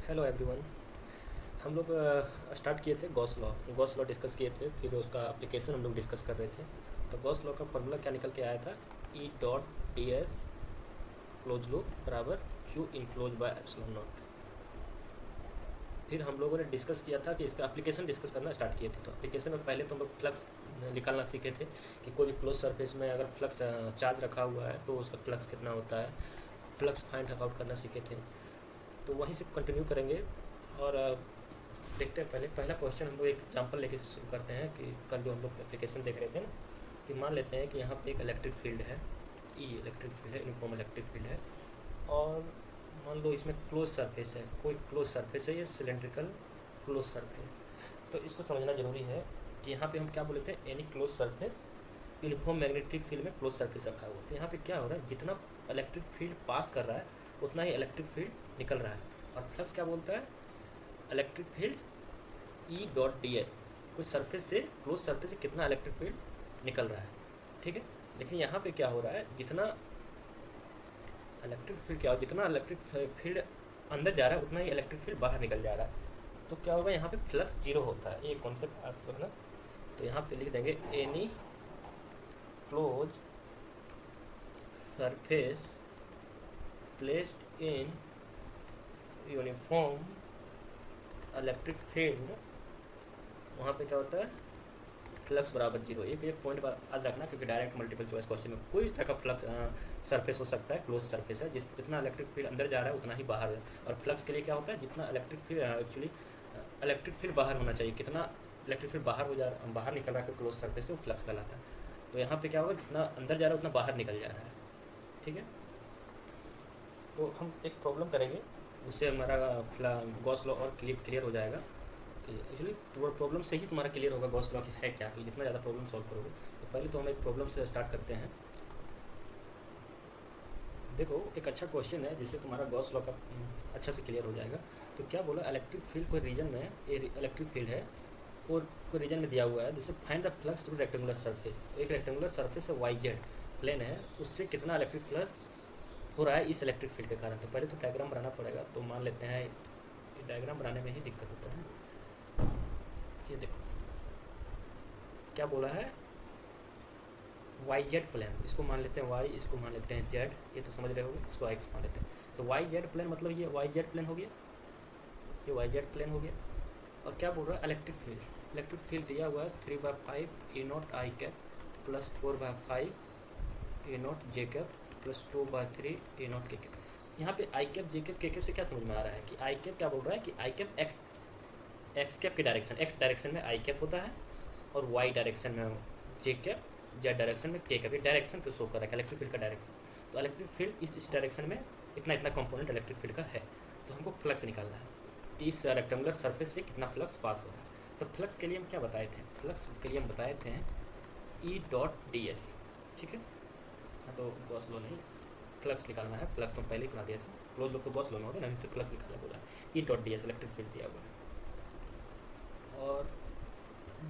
Hello everyone. हम लोग start किए थे गॉस लॉ डिस्कस किए थे, फिर उसका एप्लीकेशन हम लोग डिस्कस कर रहे थे। तो गॉस लॉ का फॉर्मूला क्या निकल के आया था? E dot D S closed loop बराबर Q enclosed by epsilon naught. फिर हम लोगों ने डिस्कस किया था कि इसका एप्लीकेशन डिस्कस करना स्टार्ट किए थे। तो एप्लीकेशन में पहले तो हम लोग फ्लक्स निकालना सीखे थे कि कोई भी क्लोज सरफेस में अगर फ्लक्स चार्ज रखा हुआ है तो उसका फ्लक्स कितना होता है, फ्लक्स फाइंड आउट करना सीखे थे। तो वहीं से कंटिन्यू करेंगे और देखते हैं। पहला क्वेश्चन हम लोग एक एग्जांपल लेके शुरू करते हैं कि कल जो हम लोग एप्लीकेशन देख रहे थे ना, कि मान लेते हैं कि यहाँ पे एक इलेक्ट्रिक फील्ड है, ई इलेक्ट्रिक फील्ड है, यूनिफॉर्म इलेक्ट्रिक फील्ड है। और मान लो इसमें क्लोज सरफेस है, कोई क्लोज सरफेस है, ये सिलेंड्रिकल क्लोज सरफेस। तो इसको समझना जरूरी है कि यहाँ पे हम क्या बोले थे, any close surface uniform magnetic field में क्लोज सरफेस रखा हुआ। तो यहाँ पे क्या हो रहा है, जितना इलेक्ट्रिक फील्ड पास कर रहा है उतना ही इलेक्ट्रिक फील्ड निकल रहा है। और फ्लक्स क्या बोलता है, electric field E dot D S, कुछ सरफेस से क्लोज सरफेस से कितना इलेक्ट्रिक फील्ड निकल रहा है। ठीक है, लेकिन यहाँ पे क्या हो रहा है, जितना इलेक्ट्रिक फील्ड क्या हो, जितना इलेक्ट्रिक फील्ड अंदर जा रहा है उतना ही इलेक्ट्रिक फील्ड बाहर निकल जा रहा है। तो क्या होगा, यहाँ पे फ्लक्स जीरो होता है। ये कॉन्सेप्ट आप लोग ना, तो यहाँ पे लिख देंगे any close surface placed in uniform electric field, वहाँ पे क्या होता है, फ्लक्स बराबर जीरो। एक पॉइंट याद रखना, क्योंकि डायरेक्ट मल्टीपल चॉइस क्वेश्चन में कोई तरह का फ्लक्स सरफेस हो सकता है, क्लोज सरफेस है, जितना इलेक्ट्रिक फील्ड अंदर जा रहा है उतना ही बाहर है। और फ्लक्स के लिए क्या होता है, जितना electric field actually electric field बाहर होना चाहिए, कितना इलेक्ट्रिक फील्ड बाहर निकल रहा है क्लोज सरफेस से, वो फ्लक्स कहलाता है। तो यहाँ पे क्या होगा, जितना अंदर जा रहा है उतना बाहर निकल जा रहा है। ठीक है, तो हम एक प्रॉब्लम करेंगे, उससे हमारा गॉस लॉ और क्लियर हो जाएगा। एक्चुअली प्रॉब्लम से ही तुम्हारा क्लियर होगा गॉस लॉ है क्या, कि जितना ज़्यादा प्रॉब्लम सॉल्व करोगे। तो पहले तो हम एक प्रॉब्लम से स्टार्ट करते हैं। देखो, एक अच्छा क्वेश्चन है जिससे तुम्हारा गॉस लॉ का अच्छा से क्लियर हो जाएगा। तो क्या बोला, इलेक्ट्रिक फील्ड कोई रीजन में, इलेक्ट्रिक फील्ड है और कोई रीजन में दिया हुआ है, जिससे find the flux through rectangular surface. एक रेक्टेंगुलर सरफेस है, वाई जेड प्लेन है, उससे कितना इलेक्ट्रिक फ्लक्स हो रहा है इस इलेक्ट्रिक फील्ड के कारण। तो पहले तो डायग्राम बनाना पड़ेगा। तो मान लेते हैं, डायग्राम बनाने में ही दिक्कत होता है। ये देखो क्या बोला है, वाई जेड प्लेन, इसको मान लेते हैं वाई, इसको मान लेते हैं जेड, ये तो समझ रहे होगे, इसको एक्स मान लेते हैं। तो वाई जेड प्लेन मतलब ये वाई जेड प्लेन हो गया, ये वाई जेड प्लेन हो गया। और क्या बोल रहा है, इलेक्ट्रिक फील्ड दिया हुआ है 3/5 E naught I cap plus 4/5 E naught J cap plus 2/3 E naught K cap. यहाँ पे I cap J cap K cap से क्या समझ में आ रहा है, कि आई कैप क्या बोल रहा है, कि आई कैप एक्स कैप की डायरेक्शन, एक्स डायरेक्शन में आई कैप होता है, और वाई डायरेक्शन में जे कैप, जेड डायरेक्शन में के कैप। ये डायरेक्शन को शो कर रहा है इलेक्ट्रिक फील्ड का डायरेक्शन। तो इलेक्ट्रिक फील्ड इस डायरेक्शन में इतना कंपोनेंट इलेक्ट्रिक फील्ड का है। तो हमको फ्लक्स निकालना है कि इस रेक्टेंगुलर सरफेस से कितना फ्लक्स पास हो रहा है। तो फ्लक्स के लिए हम क्या बताए थे, फ्लक्स के लिए हम बताए थे ई डॉट डी एस। ठीक है, हाँ, तो गॉस लॉ नहीं, फ्लक्स निकालना है। फ्लक्स तो पहले ही बना दिया था, क्लोज लॉ तो गॉस लॉ में होता है ना, तो फ्लक्स निकालना बोला। ई dot D S electric field दिया हुआ है। और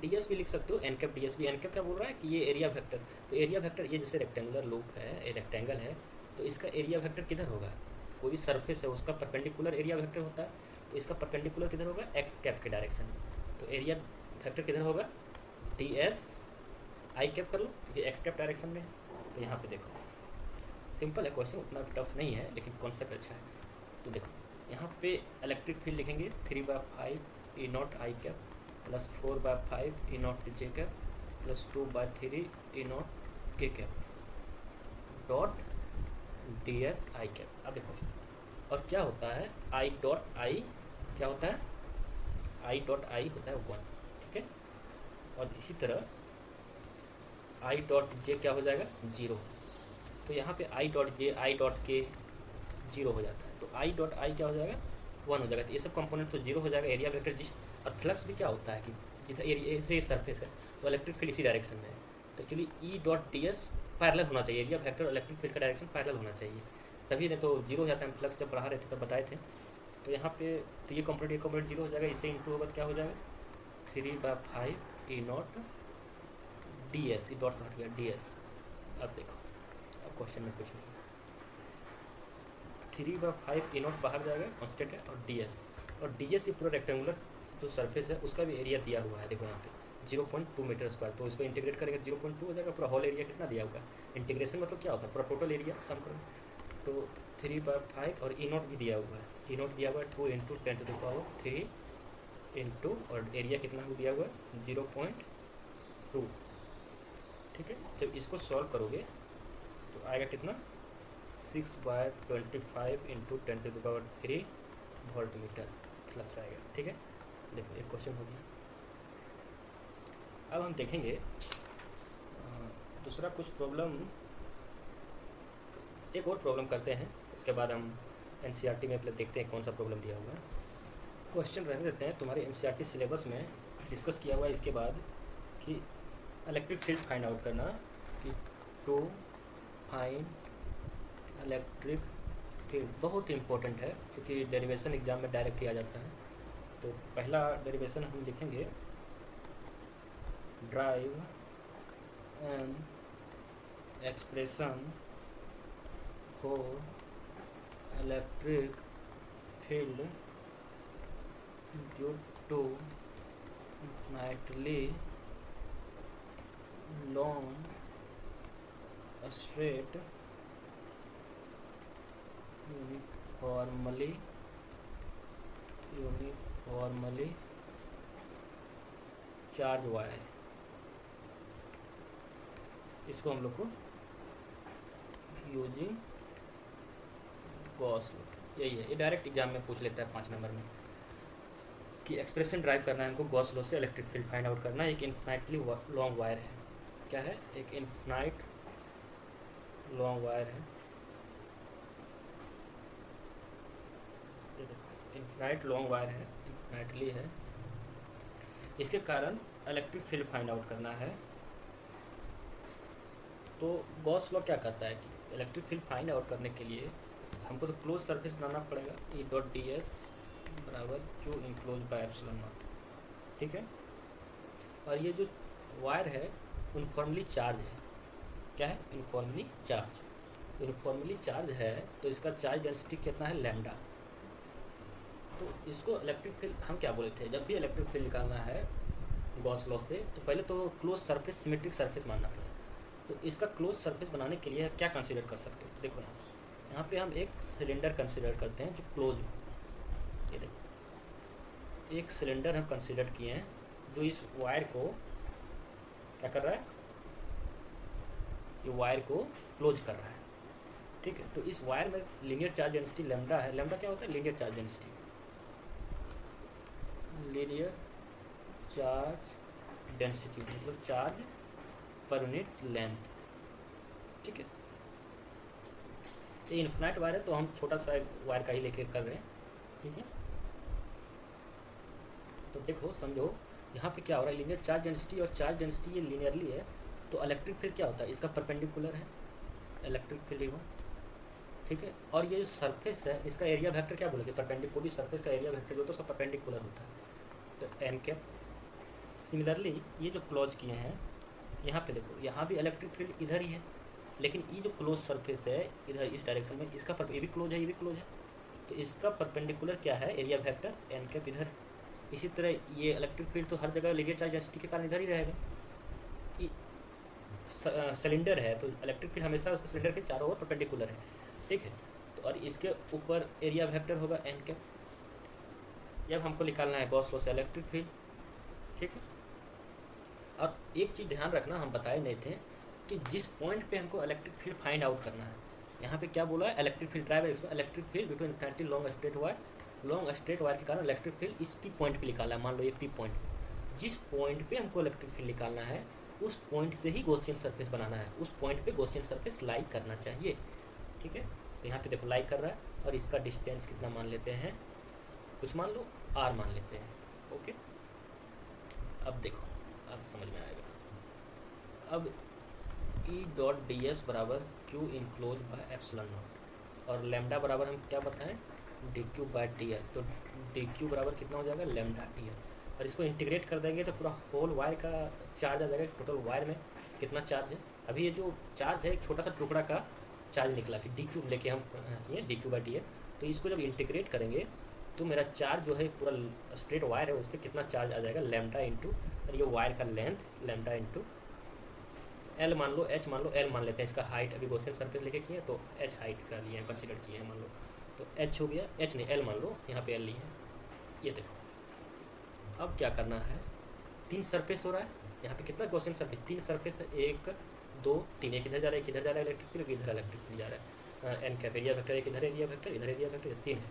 डी एस भी लिख सकते हो, एन कैप डी एस भी। एन कैप क्या बोल रहा है, कि ये एरिया वेक्टर। तो एरिया वेक्टर, ये जैसे रेक्टेंगुलर लूप है, ये रेक्टेंगल है, तो इसका एरिया वेक्टर किधर होगा, कोई भी सरफेस है उसका परपेंडिकुलर एरिया वेक्टर होता है। तो इसका परपेंडिकुलर किधर होगा, एक्स कैप के डायरेक्शन में। तो एरिया वेक्टर किधर होगा, डी एस आई कैप कर लो, क्योंकि एक्स कैप डायरेक्शन में है। तो यहाँ पे देखो, सिंपल है क्वेश्चन, उतना टफ नहीं है, लेकिन कॉन्सेप्ट अच्छा है। तो देखो, यहाँ पे इलेक्ट्रिक फील्ड लिखेंगे 3/5 E naught I cap plus 4/5 E naught J cap plus 2/3 E naught K cap dot D S I cap. अब देखो, और क्या होता है, आई डॉट आई क्या होता है, आई डॉट आई होता है 1। ठीक है, और इसी तरह आई डॉट जे क्या हो जाएगा, 0। तो यहाँ पे I dot J, I dot के 0 हो जाता है। तो आई डॉट आई क्या हो जाएगा, 1 हो जाएगा। तो ये सब कंपोनेंट तो 0 हो जाएगा, एरिया वेक्टर जिस। और फ्लक्स भी क्या होता है, कि जितना एरिया से सरफेस है, तो इलेक्ट्रिक फील्ड इसी डायरेक्शन में है। तो एक्चुअली ई डॉट डी एस पैरेलल होना चाहिए, एरिया वेक्टर और इलेक्ट्रिक फील्ड का डायरेक्शन पैरेलल होना चाहिए, तभी नहीं तो 0 हो जाता है। फ्लक्स जब पढ़ा रहे थे तब बताए थे। तो यहाँ पे तो ये कंपोनेंट 0 हो जाएगा, इससे इंटू होगा, क्या हो जाएगा 3/5 E naught D S, E dot से हट गया डी एस। अब देखो, अब क्वेश्चन में कुछ नहीं, 3/5 ई नॉट बाहर जाएगा, कॉन्स्टेंट है, और डी एस और डी एस भी पूरा रेक्टेंगुलर जो सरफेस है उसका भी एरिया दिया हुआ है, देखो यहाँ पे 0.2 मीटर स्क्वायर। तो इसको इंटीग्रेट करेंगे 0.2 हो जाएगा, पूरा होल एरिया कितना दिया होगा। इंटीग्रेशन मतलब क्या होता है, पूरा टोटल एरिया सम करो। तो 3/5 और ई नोट भी दिया हुआ है, ई नोट दिया हुआ है 2 × 10⁻³ इंटू और एरिया कितना हो दिया हुआ है 0.2। ठीक है, जब इसको सॉल्व करोगे तो आएगा कितना 6/25 × 10⁻³ वोल्ट मीटर फ्लक्स आएगा। ठीक है, देखो एक क्वेश्चन हो गया। अब हम देखेंगे दूसरा कुछ प्रॉब्लम, एक और प्रॉब्लम करते हैं, इसके बाद हम एनसीईआरटी में पहले देखते हैं कौन सा प्रॉब्लम दिया हुआ है। क्वेश्चन रहने देते हैं, तुम्हारे एनसीईआरटी सिलेबस में डिस्कस किया हुआ है इसके बाद कि इलेक्ट्रिक फील्ड फाइंड आउट करना, कि टू फाइंड इलेक्ट्रिक फील्ड बहुत इंपॉर्टेंट है क्योंकि डेरिवेशन एग्जाम में डायरेक्ट ही आ जाता है। तो पहला डेरिवेशन हम लिखेंगे, derive an expression for electric field due to infinitely long straight uniformly charge wire. इसको हम लोग को यूजिंग गॉस लॉ, यही है, ये डायरेक्ट एग्जाम में पूछ लेता है 5 नंबर में कि एक्सप्रेशन ड्राइव करना है हमको गॉस लॉ से, इलेक्ट्रिक फील्ड फाइंड आउट करना है। एक इन्फिनिटली लॉन्ग वायर है, क्या है, एक इन्फिनाइट लॉन्ग वायर है, इन्फिनाइट लॉन्ग वायर है, इन्फिनाइटली है। इसके कारण इलेक्ट्रिक फील्ड फाइंड आउट करना है। तो गॉस लॉ क्या कहता है कि इलेक्ट्रिक फील्ड फाइंड आउट करने के लिए हमको तो क्लोज सरफेस बनाना पड़ेगा, E.ds बराबर Q enclose by epsilon not. ठीक है, और ये जो वायर है यूनिफॉर्मली चार्ज है, क्या है, यूनिफॉर्मली चार्ज। यूनिफॉर्मली चार्ज है तो इसका चार्ज डेंसिटी कितना है, लैम्डा। तो इसको इलेक्ट्रिक फील्ड हम क्या बोले थे, जब भी इलेक्ट्रिक फील्ड निकालना है गॉस लॉ से तो पहले तो क्लोज सरफेस सिमेट्रिक सरफेस मानना पड़ेगा। तो इसका क्लोज सरफेस बनाने के लिए क्या कंसीडर कर सकते हो, देखो यहाँ पे हम एक सिलेंडर कंसीडर करते हैं जो क्लोज हो। ये देखो एक सिलेंडर हम कंसीडर किए हैं जो इस वायर को क्या कर रहा है, ये वायर को क्लोज कर रहा है। ठीक है, तो इस वायर में लीनियर चार्ज डेंसिटी लैम्डा है। लैम्डा क्या होता है, linear charge density, linear charge density मतलब चार्ज पर यूनिट लेंथ। ठीक है, ये इन्फिनाइट वायर है तो हम छोटा सा वायर का ही लेके कर रहे हैं। ठीक है, तो देखो समझो यहाँ पे क्या हो रहा है, लीनियर चार्ज डेंसिटी और चार्ज डेंसिटी ये लीनियरली है। तो इलेक्ट्रिक फील्ड क्या होता है, इसका परपेंडिकुलर है इलेक्ट्रिक फील्ड। ठीक है, और ये जो सरफेस है इसका एरिया वेक्टर क्या बोलेंगे, परपेंडिकुलर सरफेस का एरिया वेक्टर जो होता है उसका परपेंडिकुलर होता है, तो एन कैप। सिमिलरली ये जो क्लोज किए हैं यहाँ पे देखो, यहाँ भी इलेक्ट्रिक फील्ड इधर ही है, लेकिन ये जो क्लोज सरफेस है इधर इस डायरेक्शन में, इसका ये भी क्लोज है, ये भी क्लोज है, तो इसका परपेंडिकुलर क्या है, एरिया वेक्टर एन कैप इधर। इसी तरह ये इलेक्ट्रिक फील्ड तो हर जगह लीनियर चार्ज डेंसिटी के कारण इधर ही रहेगा। सिलेंडर है तो इलेक्ट्रिक फील्ड हमेशा उसके सिलेंडर के चारों ओर परपेंडिकुलर है। ठीक है, तो और इसके ऊपर एरिया वेक्टर होगा एन कैप। जब हमको निकालना है गॉस लॉ से इलेक्ट्रिक फील्ड। ठीक है, और एक चीज़ ध्यान रखना, हम बताए नहीं थे कि जिस पॉइंट पे हमको इलेक्ट्रिक फील्ड फाइंड आउट करना है, यहाँ पे क्या बोला है, इलेक्ट्रिक फील्ड ड्राइव इसमें electric field between infinitely long straight wire, long straight wire के कारण इलेक्ट्रिक फील्ड इस पी पॉइंट पे निकाला है। मान लो ये पी पॉइंट, जिस पॉइंट पे हमको इलेक्ट्रिक फील्ड निकालना है उस पॉइंट से ही गॉसियन सरफेस बनाना है, उस पॉइंट पे गॉसियन सरफेस लाई करना चाहिए। ठीक है, तो यहाँ पे देखो लाई कर रहा है और इसका डिस्टेंस कितना मान लेते हैं, कुछ मान लो आर मान लेते हैं। ओके, अब देखो अब समझ में आएगा। अब E.ds बराबर Q enclose by epsilon naught और लैम्डा बराबर हम क्या बताएं, dq बाय dl। तो dq बराबर कितना हो जाएगा, लैम्डा dl। और इसको इंटीग्रेट कर देंगे तो पूरा होल वायर का चार्ज आ जाएगा। टोटल वायर में कितना चार्ज है, अभी ये जो चार्ज है एक छोटा सा टुकड़ा का चार्ज निकला कि dq लेके हम किए dq बाय dl। तो इसको जब इंटीग्रेट करेंगे तो मेरा चार्ज जो है पूरा स्ट्रेट वायर है उस पर कितना चार्ज आ जाएगा, लैम्डा इंटू ये वायर का लेंथ लैम्डा इंटू एल मान लो, एच मान लो, एल मान लेते हैं, इसका हाइट अभी गॉसियन सरफेस लेके किए तो एच हाइट का लिए हैं, कंसिडर किए हैं मान लो, तो एच हो गया, एच नहीं एल मान लो, यहाँ पे एल लिए हैं। ये देखो अब क्या करना है, 3 सरफेस हो रहा है यहाँ पे, कितना गॉसियन सरफेस, 3 सरफेस है, 1 2 3, एक इधर जा रहा है, एक इधर जा रहा है इलेक्ट्रिक फील्ड, इधर इलेक्ट्रिक फील्ड जा रहा है, एन कैप एरिया वेक्टर, एक इधर एरिया वेक्टर, इधर एरिया वेक्टर, 3 है,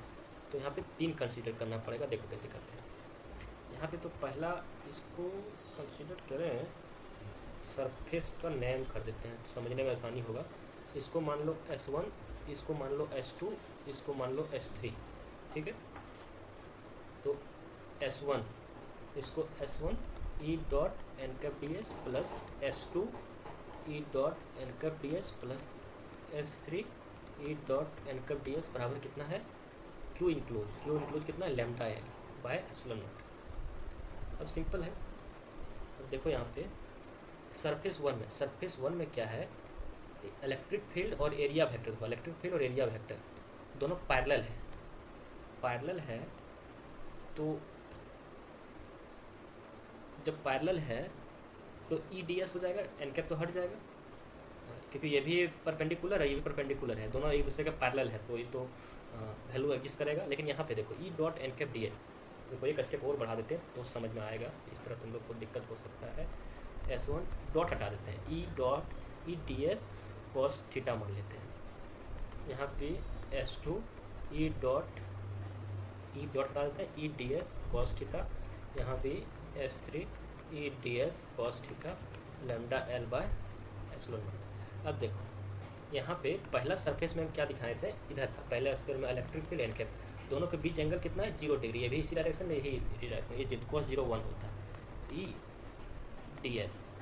तो यहाँ पे 3 कंसिडर करना पड़ेगा। देखो कैसे करते हैं यहाँ पे, तो पहला इसको कंसिडर करें, सरफेस का नेम कर देते हैं, समझने में आसानी होगा। इसको मान लो S1, इसको मान लो S2, इसको मान लो S3, ठीक है। तो S1, इसको S1 E dot N cap D S plus S2 E dot N cap D S plus S3 E dot N cap D S बराबर कितना है, Q इंक्लोज कितना है, lambda L by epsilon naught. अब simple है, अब देखो यहाँ पे सरफेस वन में क्या है, इलेक्ट्रिक फील्ड और एरिया वेक्टर, देखो इलेक्ट्रिक फील्ड और एरिया वेक्टर दोनों पैरेलल है, तो जब पैरेलल है तो ई डी एस हो जाएगा, एन कैप तो हट जाएगा, क्योंकि ये भी परपेंडिकुलर है, ये भी परपेंडिकुलर है, दोनों एक दूसरे के पैरेलल है, तो ये तो वैल्यू एग्जिस्ट करेगा। लेकिन यहाँ पे देखो E dot N cap D S, देखो एक स्टेप और बढ़ा देते हैं तो समझ में आएगा, इस तरह तुम लोग को दिक्कत हो सकता है। S1 डॉट हटा देते हैं, E dot E D S cos theta मान लेते हैं, यहाँ पे S2 ई डॉट हटा देते हैं, E D S cos theta, यहाँ पे S3 E D S cos theta lambda L by epsilon naught. अब देखो यहाँ पे पहला सरफेस में हम क्या दिखाए थे, इधर था पहले स्क्वायर में इलेक्ट्रिक फील्ड एन कैप, दोनों के बीच एंगल कितना है, 0 डिग्री, ये भी इसी डायरेक्शन में, यही डायरेक्शन, ये कॉस 0 1 होता है, ई डी एस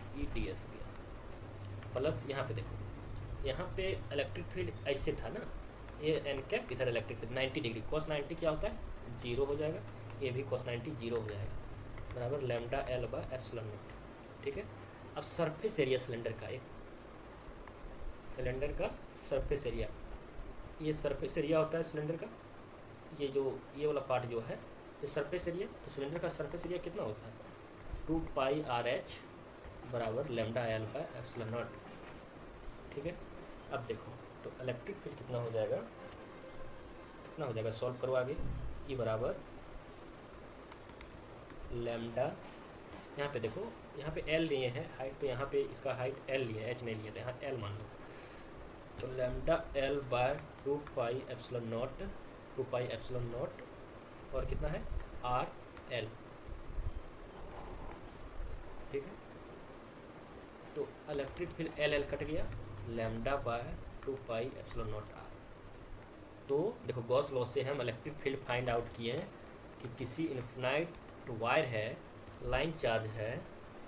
प्लस यहाँ पे देखो, यहाँ पे इलेक्ट्रिक फील्ड ऐसे था ना, ये एन कैप, इधर इलेक्ट्रिक फील्ड 90 डिग्री, कॉस 90 क्या होता है, 0 हो जाएगा, ये भी कॉस 90 0 हो जाएगा, बराबर lambda L by epsilon not, ठीक है। अब सरफेस एरिया सिलेंडर का सरफेस एरिया, ये सरफेस एरिया होता है सिलेंडर का, ये वाला पार्ट जो है ये सरफेस एरिया, तो सिलेंडर का सरफेस एरिया कितना होता है, 2 पाई आर एच बराबर lambda L by epsilon not, ठीक है। अब देखो तो इलेक्ट्रिक फील्ड कितना हो जाएगा, सॉल्व करो आगे, ई बराबर लैम्डा, यहाँ पे देखो यहाँ पे एल लिए हैं हाइट, तो यहाँ पे इसका हाइट एल लिया, एच नहीं लिया, तो यहाँ एल मान लो, तो lambda L by 2 pi epsilon naught और कितना है आर एल, ठीक है। तो इलेक्ट्रिक फील्ड एल कट गया, lambda by 2 pi epsilon naught R. तो देखो गॉस लॉ से हम इलेक्ट्रिक फील्ड फाइंड आउट किए हैं कि किसी इन्फिनाइट वायर है, लाइन चार्ज है,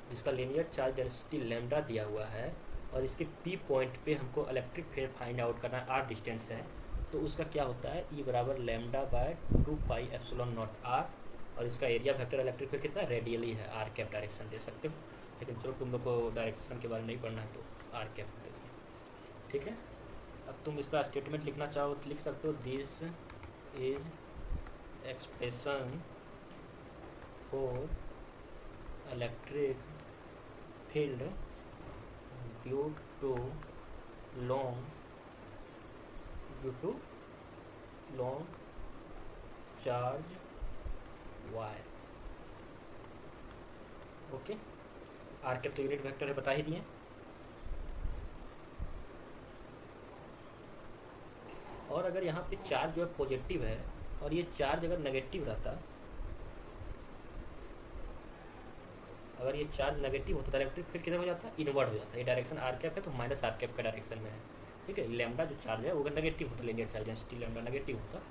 जिसका लीनियर चार्ज डेंसिटी लैम्डा दिया हुआ है, और इसके पी पॉइंट पे हमको इलेक्ट्रिक फील्ड फाइंड आउट करना है, आर डिस्टेंस है, तो उसका क्या होता है, ई बराबर lambda by 2 pi epsilon naught R, और इसका एरिया वेक्टर इलेक्ट्रिक फील्ड कितना रेडियली है, आर कैप डायरेक्शन दे सकते हो, लेकिन चलो तुम लोग को डायरेक्शन के बारे में नहीं पढ़ना है तो आर कैप दे दिए, ठीक है। अब तुम इसका स्टेटमेंट लिखना चाहो तो लिख सकते हो, this is expression for electric field due to long charge wire, okay. R cap तो यूनिट वेक्टर है, बता ही दिए। और अगर यहाँ पे चार्ज जो है पॉजिटिव है और ये चार्ज अगर नेगेटिव रहता, अगर ये चार्ज नेगेटिव होता तो इलेक्ट्रिक फील्ड किधर हो जाता, इनवर्ड हो जाता, ये डायरेक्शन आर कैप है तो माइनस आर कैप का डायरेक्शन में है, ठीक है। लैम्डा जो चार्ज है वो अगर नेगेटिव होता, linear charge density lambda negative होता,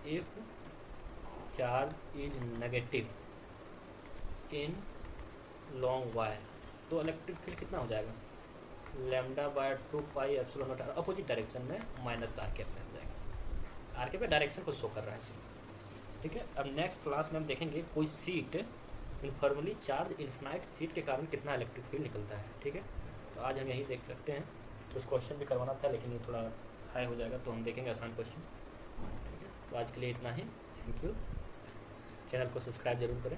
if charge is negative in long wire, तो इलेक्ट्रिक फील्ड कितना हो जाएगा, lambda by 2 pi epsilon naught, opposite direction में माइनस आर कैप में हो जाएगा, आर कैप डायरेक्शन को शो कर रहा है सिर्फ, ठीक है। अब नेक्स्ट क्लास में हम देखेंगे कोई seat informally charge infinite seat के कारण कितना इलेक्ट्रिक फील्ड निकलता है, ठीक है। तो आज हम यही देख सकते हैं, कुछ क्वेश्चन भी करवाना था लेकिन ये थोड़ा हाई हो जाएगा, तो हम देखेंगे आसान क्वेश्चन, ठीक है। तो आज आज के लिए इतना ही। Thank you. चैनल को सब्सक्राइब जरूर करें।